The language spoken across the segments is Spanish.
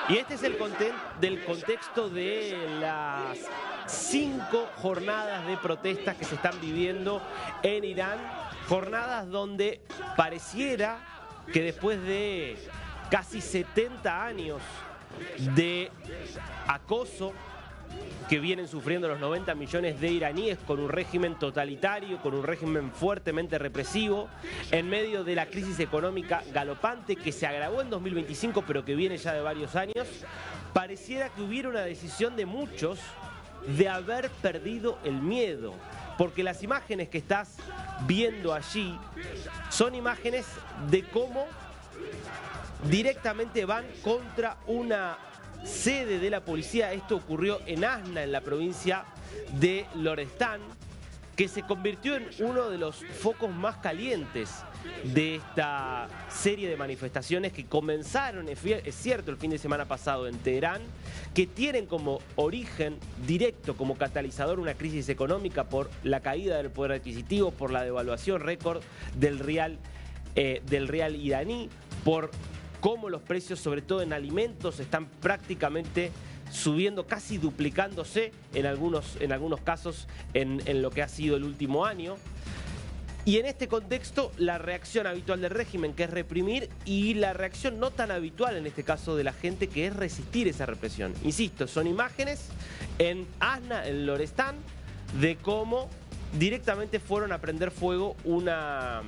Y este es el contexto de las 5 jornadas de protestas que se están viviendo en Irán. Jornadas donde pareciera que después de casi 70 años de acoso que vienen sufriendo los 90 millones de iraníes con un régimen totalitario, con un régimen fuertemente represivo, en medio de la crisis económica galopante que se agravó en 2025 pero que viene ya de varios años, pareciera que hubiera una decisión de muchos de haber perdido el miedo, porque las imágenes que estás viendo allí son imágenes de cómo directamente van contra una sede de la policía. Esto ocurrió en Asna, en la provincia de Lorestán, que se convirtió en uno de los focos más calientes de esta serie de manifestaciones que comenzaron, es cierto, el fin de semana pasado en Teherán, que tienen como origen directo, como catalizador, una crisis económica por la caída del poder adquisitivo, por la devaluación récord del rial iraní, por cómo los precios, sobre todo en alimentos, están prácticamente subiendo, casi duplicándose en algunos casos en lo que ha sido el último año. Y en este contexto, la reacción habitual del régimen, que es reprimir, y la reacción no tan habitual en este caso de la gente, que es resistir esa represión. Insisto, son imágenes en Asna, en Lorestán, de cómo directamente fueron a prender fuego una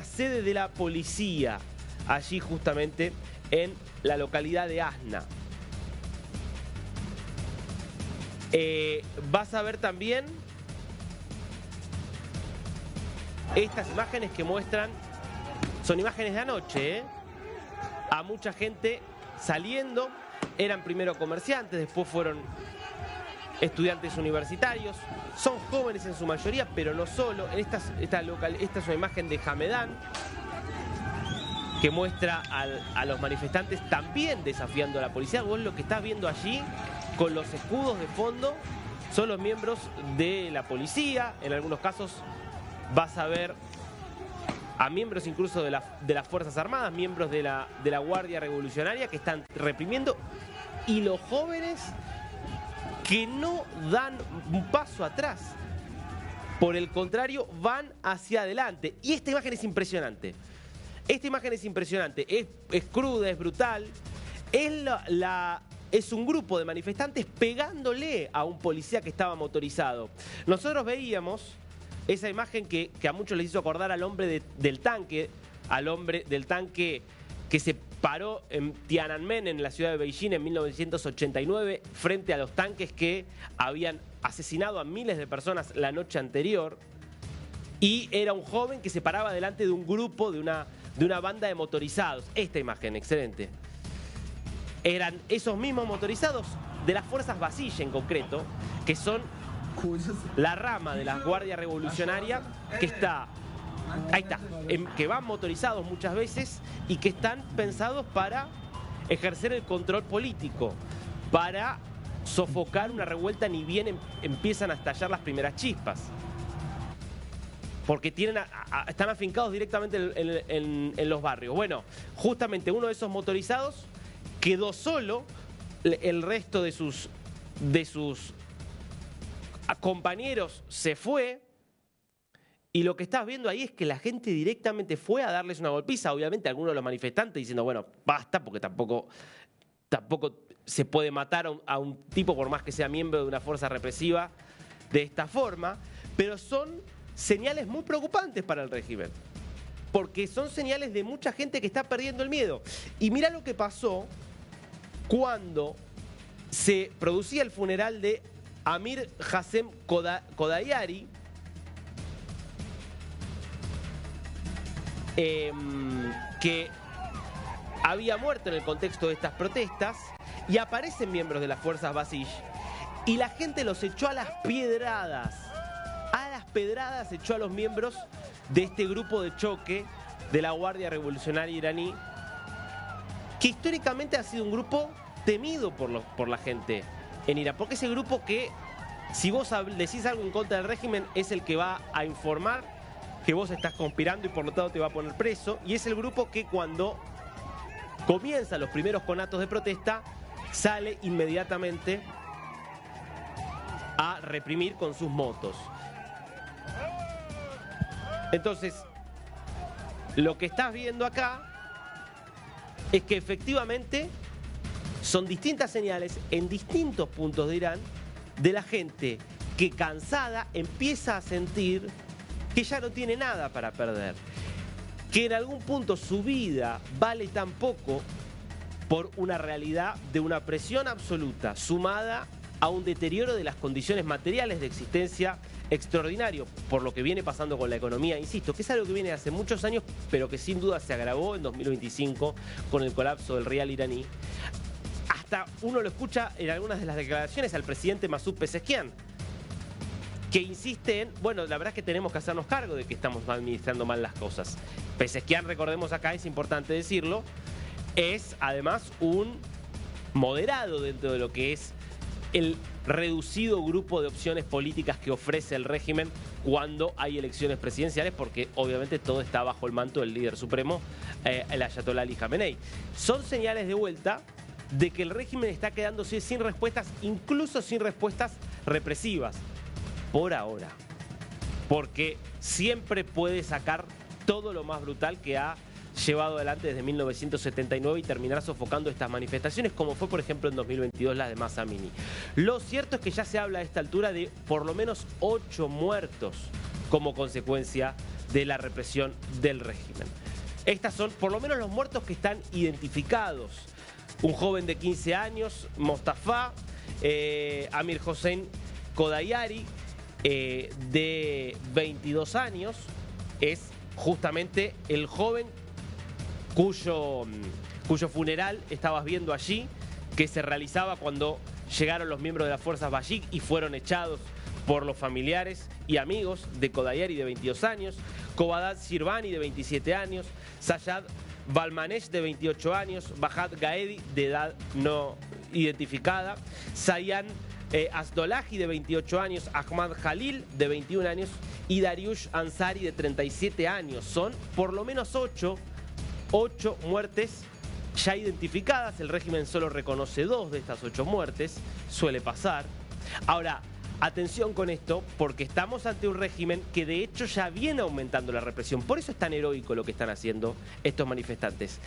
sede de la policía, allí justamente en la localidad de Asna. Vas a ver también estas imágenes que muestran, son imágenes de anoche, a mucha gente saliendo, eran primero comerciantes, después fueron estudiantes universitarios, son jóvenes en su mayoría, pero no solo. Esta es una imagen de Hamedán que muestra a los manifestantes también desafiando a la policía. Vos lo que estás viendo allí con los escudos de fondo son los miembros de la policía. En algunos casos vas a ver a miembros incluso de las Fuerzas Armadas, miembros de la Guardia Revolucionaria, que están reprimiendo, y los jóvenes que no dan un paso atrás. Por el contrario, van hacia adelante. Y esta imagen es impresionante. Esta imagen es impresionante. Es cruda, es brutal. Es un grupo de manifestantes pegándole a un policía que estaba motorizado. Nosotros veíamos esa imagen que a muchos les hizo acordar al hombre del tanque, al hombre del tanque que se paró en Tiananmen, en la ciudad de Beijing, en 1989, frente a los tanques que habían asesinado a miles de personas la noche anterior. Y era un joven que se paraba delante de un grupo, de una banda de motorizados. Esta imagen, excelente. Eran esos mismos motorizados de las fuerzas Basij en concreto, que son la rama de la Guardia Revolucionaria que está... Ahí está, que van motorizados muchas veces y que están pensados para ejercer el control político, para sofocar una revuelta ni bien empiezan a estallar las primeras chispas. Porque están afincados directamente en los barrios. Bueno, justamente uno de esos motorizados quedó solo, el resto de sus compañeros se fue. Y lo que estás viendo ahí es que la gente directamente fue a darles una golpiza. Obviamente algunos de los manifestantes diciendo, bueno, basta, porque tampoco se puede matar a un tipo por más que sea miembro de una fuerza represiva de esta forma. Pero son señales muy preocupantes para el régimen, porque son señales de mucha gente que está perdiendo el miedo. Y mira lo que pasó cuando se producía el funeral de Amir Hassem Kodayari, que había muerto en el contexto de estas protestas, y aparecen miembros de las fuerzas Basij y la gente los echó a las pedradas. A las pedradas echó a los miembros de este grupo de choque de la Guardia Revolucionaria iraní, que históricamente ha sido un grupo temido por la gente en Irán, porque es el grupo que, si vos decís algo en contra del régimen, es el que va a informar que vos estás conspirando y por lo tanto te va a poner preso. Y es el grupo que cuando comienzan los primeros conatos de protesta, sale inmediatamente a reprimir con sus motos. Entonces, lo que estás viendo acá es que efectivamente son distintas señales en distintos puntos de Irán de la gente que cansada empieza a sentir que ya no tiene nada para perder, que en algún punto su vida vale tan poco por una realidad de una presión absoluta sumada a un deterioro de las condiciones materiales de existencia extraordinario por lo que viene pasando con la economía, insisto, que es algo que viene hace muchos años, pero que sin duda se agravó en 2025 con el colapso del rial iraní. Hasta uno lo escucha en algunas de las declaraciones al presidente Masoud Pezeshkian, que insiste en, bueno, la verdad es que tenemos que hacernos cargo de que estamos administrando mal las cosas. Pezeshkian, recordemos acá, es importante decirlo, es además un moderado dentro de lo que es el reducido grupo de opciones políticas que ofrece el régimen cuando hay elecciones presidenciales, porque obviamente todo está bajo el manto del líder supremo, el Ayatollah Ali Khamenei. Son señales de vuelta de que el régimen está quedándose sin respuestas, incluso sin respuestas represivas, por ahora. Porque siempre puede sacar todo lo más brutal que ha llevado adelante desde 1979 y terminar sofocando estas manifestaciones, como fue por ejemplo en 2022 la de Mahsa Amini. Lo cierto es que ya se habla a esta altura de por lo menos 8 muertos como consecuencia de la represión del régimen. Estas son por lo menos los muertos que están identificados. Un joven de 15 años, Mostafa, Amir Hossein Kodayari, de 22 años, es justamente el joven cuyo funeral estabas viendo allí, que se realizaba cuando llegaron los miembros de las fuerzas Bashik y fueron echados por los familiares y amigos de Kodayari, de 22 años, Kobadat Shirbani, de 27 años, Sayad Balmanesh, de 28 años, Bahad Gaedi, de edad no identificada, Sayan Asdolahi, de 28 años, Ahmad Khalil, de 21 años, y Dariush Ansari, de 37 años. Son por lo menos 8 muertes ya identificadas. El régimen solo reconoce 2 de estas 8 muertes, suele pasar. Ahora, atención con esto, porque estamos ante un régimen que de hecho ya viene aumentando la represión. Por eso es tan heroico lo que están haciendo estos manifestantes.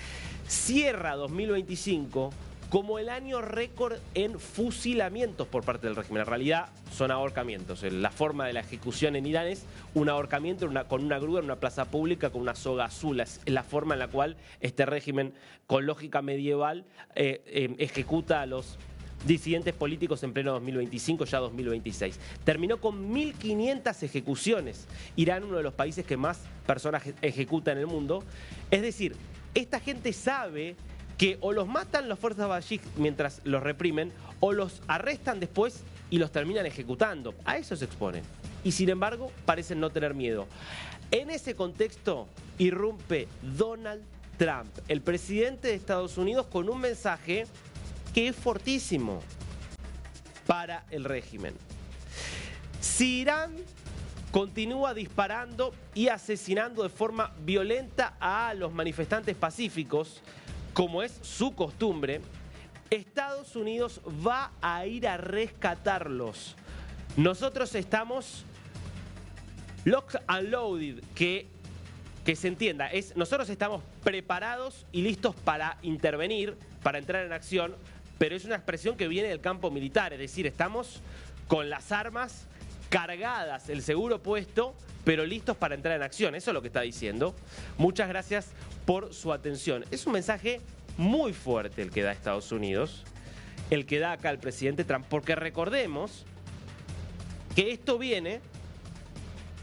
Cierra 2025 como el año récord en fusilamientos por parte del régimen. En realidad son ahorcamientos. La forma de la ejecución en Irán es un ahorcamiento con una grúa en una plaza pública con una soga azul. Es la forma en la cual este régimen, con lógica medieval, ejecuta a los disidentes políticos en pleno 2025, ya 2026. Terminó con 1.500 ejecuciones. Irán, uno de los países que más personas ejecuta en el mundo. Es decir, esta gente sabe que o los matan las fuerzas Bashik mientras los reprimen, o los arrestan después y los terminan ejecutando. A eso se exponen. Y sin embargo, parecen no tener miedo. En ese contexto irrumpe Donald Trump, el presidente de Estados Unidos, con un mensaje que es fortísimo para el régimen. Si Irán continúa disparando y asesinando de forma violenta a los manifestantes pacíficos, como es su costumbre, Estados Unidos va a ir a rescatarlos. Nosotros estamos locked and loaded, que se entienda, nosotros estamos preparados y listos para intervenir, para entrar en acción, pero es una expresión que viene del campo militar, es decir, estamos con las armas cargadas, el seguro puesto, pero listos para entrar en acción. Eso es lo que está diciendo. Muchas gracias por su atención. Es un mensaje muy fuerte el que da Estados Unidos, el que da acá el presidente Trump, porque recordemos que esto viene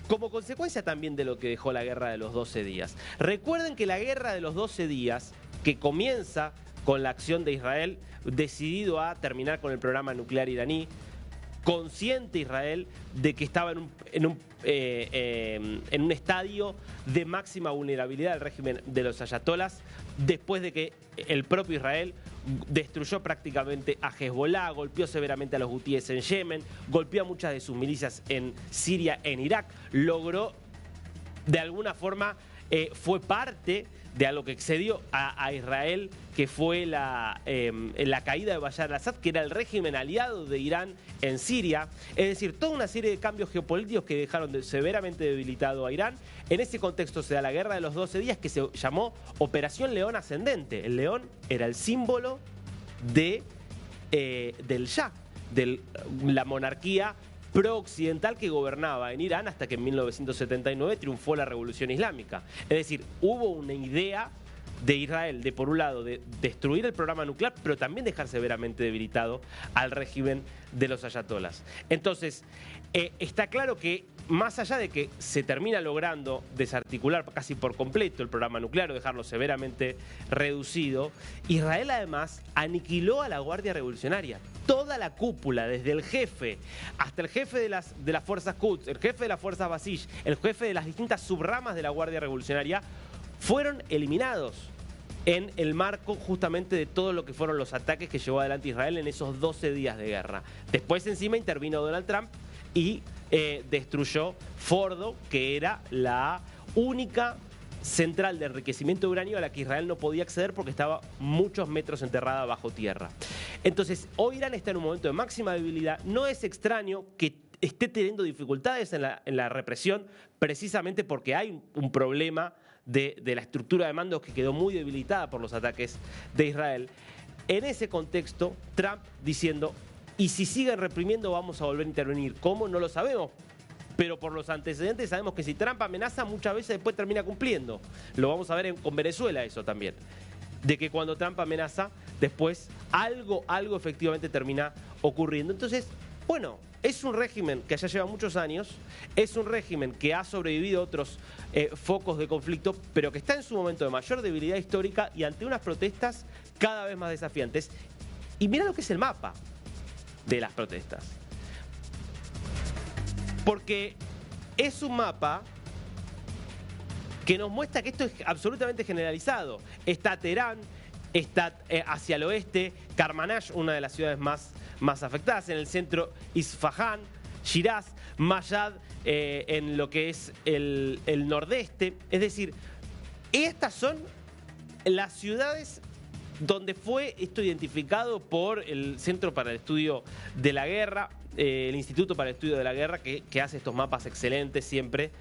como consecuencia también de lo que dejó la guerra de los 12 días. Recuerden que la guerra de los 12 días, que comienza con la acción de Israel, decidido a terminar con el programa nuclear iraní, consciente Israel de que estaba en un estadio de máxima vulnerabilidad del régimen de los ayatolás, después de que el propio Israel destruyó prácticamente a Hezbollah, golpeó severamente a los hutíes en Yemen, golpeó a muchas de sus milicias en Siria, en Irak, logró de alguna forma fue parte de algo que excedió a Israel, que fue la caída de Bashar al-Assad, que era el régimen aliado de Irán en Siria. Es decir, toda una serie de cambios geopolíticos que dejaron severamente debilitado a Irán. En ese contexto se da la guerra de los 12 días, que se llamó Operación León Ascendente. El león era el símbolo del Shah, de la monarquía pro-occidental que gobernaba en Irán hasta que en 1979 triunfó la Revolución Islámica. Es decir, hubo una idea de Israel de, por un lado, de destruir el programa nuclear, pero también dejar severamente debilitado al régimen de los ayatolás. Entonces, está claro que más allá de que se termina logrando desarticular casi por completo el programa nuclear o dejarlo severamente reducido, Israel además aniquiló a la Guardia Revolucionaria. Toda la cúpula, desde el jefe hasta el jefe de las fuerzas Quds, el jefe de las fuerzas Basij, el jefe de las distintas subramas de la Guardia Revolucionaria, fueron eliminados en el marco justamente de todo lo que fueron los ataques que llevó adelante Israel en esos 12 días de guerra. Después encima intervino Donald Trump y destruyó Fordo, que era la única central de enriquecimiento de uranio a la que Israel no podía acceder porque estaba muchos metros enterrada bajo tierra. Entonces, hoy Irán está en un momento de máxima debilidad. No es extraño que esté teniendo dificultades en la represión, precisamente porque hay un problema de la estructura de mandos que quedó muy debilitada por los ataques de Israel. En ese contexto, Trump diciendo: y si siguen reprimiendo vamos a volver a intervenir. ¿Cómo? No lo sabemos. Pero por los antecedentes sabemos que si Trump amenaza, muchas veces después termina cumpliendo. Lo vamos a ver con Venezuela eso también. De que cuando Trump amenaza, después algo efectivamente termina ocurriendo. Entonces, bueno, es un régimen que ya lleva muchos años, es un régimen que ha sobrevivido a otros focos de conflicto, pero que está en su momento de mayor debilidad histórica y ante unas protestas cada vez más desafiantes. Y mira lo que es el mapa de las protestas. Porque es un mapa que nos muestra que esto es absolutamente generalizado. Está Teherán, está hacia el oeste, Karmanashh, una de las ciudades más afectadas, en el centro Isfahán, Shiraz, Mayad, en lo que es el nordeste. Es decir, estas son las ciudades donde fue esto identificado por el Centro para el Estudio de la Guerra, el Instituto para el Estudio de la Guerra, que hace estos mapas excelentes siempre,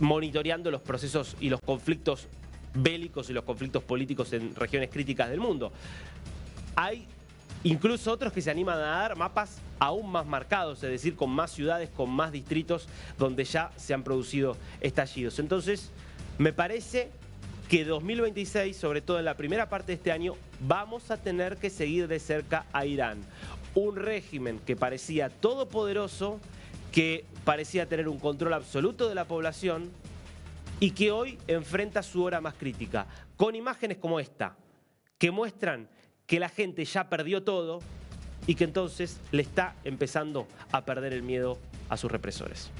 monitoreando los procesos y los conflictos bélicos y los conflictos políticos en regiones críticas del mundo. Hay incluso otros que se animan a dar mapas aún más marcados, es decir, con más ciudades, con más distritos donde ya se han producido estallidos. Entonces, me parece que 2026, sobre todo en la primera parte de este año, vamos a tener que seguir de cerca a Irán. Un régimen que parecía todopoderoso, que parecía tener un control absoluto de la población y que hoy enfrenta su hora más crítica, con imágenes como esta, que muestran que la gente ya perdió todo y que entonces le está empezando a perder el miedo a sus represores.